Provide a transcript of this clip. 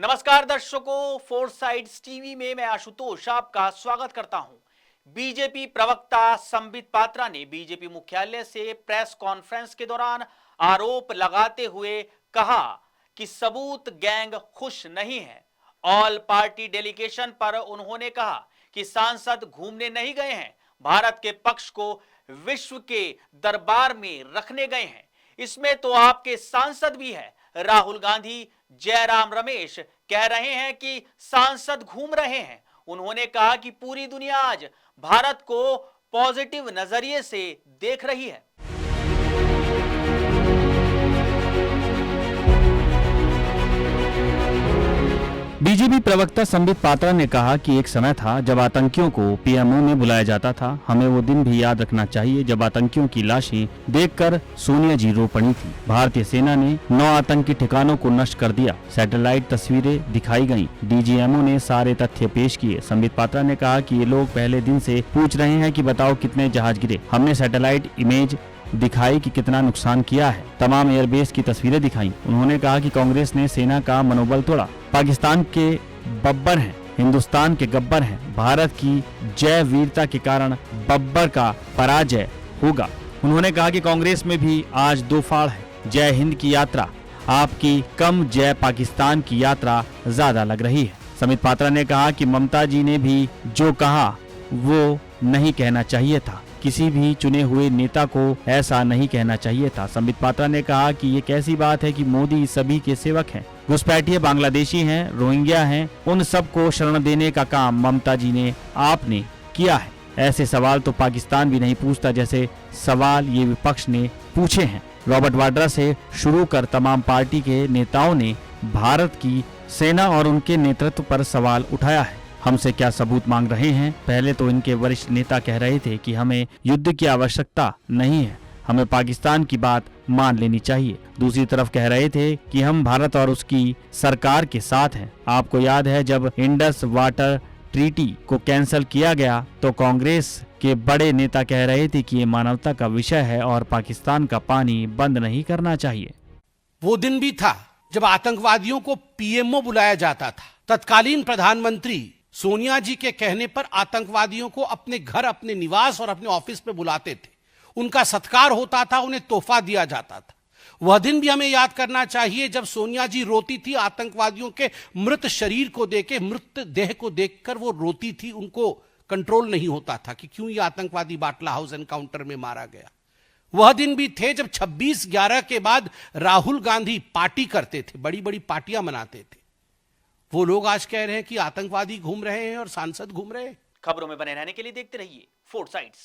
नमस्कार दर्शकों, four sides TV में मैं आशुतोष आपका स्वागत करता हूं। बीजेपी प्रवक्ता संबित पात्रा ने बीजेपी मुख्यालय से प्रेस कॉन्फ्रेंस के दौरान आरोप लगाते हुए कहा कि सबूत गैंग खुश नहीं है। ऑल पार्टी डेलीगेशन पर उन्होंने कहा कि सांसद घूमने नहीं गए हैं, भारत के पक्ष को विश्व के दरबार में रखने गए हैं। इसमें तो आपके सांसद भी है। राहुल गांधी, जयराम रमेश कह रहे हैं कि सांसद घूम रहे हैं। उन्होंने कहा कि पूरी दुनिया आज भारत को पॉजिटिव नजरिए से देख रही है। बीजेपी प्रवक्ता संबित पात्रा ने कहा कि एक समय था जब आतंकियों को पीएमओ में बुलाया जाता था। हमें वो दिन भी याद रखना चाहिए जब आतंकियों की लाशें देखकर सोनिया जी रो पड़ी थी। भारतीय सेना ने 9 आतंकी ठिकानों को नष्ट कर दिया। सैटेलाइट तस्वीरें दिखाई गयी। डीजीएमओ ने सारे तथ्य पेश किए। संबित पात्रा ने कहा कि ये लोग पहले दिन से पूछ रहे हैं कि बताओ कितने जहाज गिरे। हमने सैटेलाइट इमेज दिखाई कि कितना नुकसान किया है। तमाम एयरबेस की तस्वीरें दिखाई। उन्होंने कहा कि कांग्रेस ने सेना का मनोबल तोड़ा। पाकिस्तान के बब्बर हैं, हिंदुस्तान के गब्बर हैं। भारत की जय वीरता के कारण बब्बर का पराजय होगा। उन्होंने कहा कि कांग्रेस में भी आज 2 फाड़ है। जय हिंद की यात्रा आपकी कम, जय पाकिस्तान की यात्रा ज्यादा लग रही है। संबित पात्रा ने कहा कि ममता जी ने भी जो कहा वो नहीं कहना चाहिए था। किसी भी चुने हुए नेता को ऐसा नहीं कहना चाहिए था। संबित पात्रा ने कहा कि ये कैसी बात है कि मोदी सभी के सेवक हैं। घुसपैठिए बांग्लादेशी हैं, रोहिंग्या हैं, उन सबको शरण देने का काम ममता जी ने, आपने किया है। ऐसे सवाल तो पाकिस्तान भी नहीं पूछता जैसे सवाल ये विपक्ष ने पूछे हैं। रॉबर्ट वाड्रा से शुरू कर तमाम पार्टी के नेताओं ने भारत की सेना और उनके नेतृत्व पर सवाल उठाया है। हमसे क्या सबूत मांग रहे हैं? पहले तो इनके वरिष्ठ नेता कह रहे थे कि हमें युद्ध की आवश्यकता नहीं है, हमें पाकिस्तान की बात मान लेनी चाहिए। दूसरी तरफ कह रहे थे कि हम भारत और उसकी सरकार के साथ हैं। आपको याद है जब इंडस वाटर ट्रीटी को कैंसिल किया गया तो कांग्रेस के बड़े नेता कह रहे थे कि ये मानवता का विषय है और पाकिस्तान का पानी बंद नहीं करना चाहिए। वो दिन भी था जब आतंकवादियों को पीएमओ बुलाया जाता था। तत्कालीन प्रधानमंत्री सोनिया जी के कहने पर आतंकवादियों को अपने घर, अपने निवास और अपने ऑफिस पे बुलाते थे। उनका सत्कार होता था, उन्हें तोहफा दिया जाता था। वह दिन भी हमें याद करना चाहिए जब सोनिया जी रोती थी आतंकवादियों के मृत शरीर को देखे, मृत देह को देखकर वो रोती थी। उनको कंट्रोल नहीं होता था कि क्यों ये आतंकवादी बाटला हाउस एनकाउंटर में मारा गया। वह दिन भी थे जब 26/11 के बाद राहुल गांधी पार्टी करते थे, बड़ी बड़ी पार्टियां मनाते थे। वो लोग आज कह रहे हैं कि आतंकवादी घूम रहे हैं और सांसद घूम रहे हैं। खबरों में बने रहने के लिए देखते रहिए फोर साइड्स।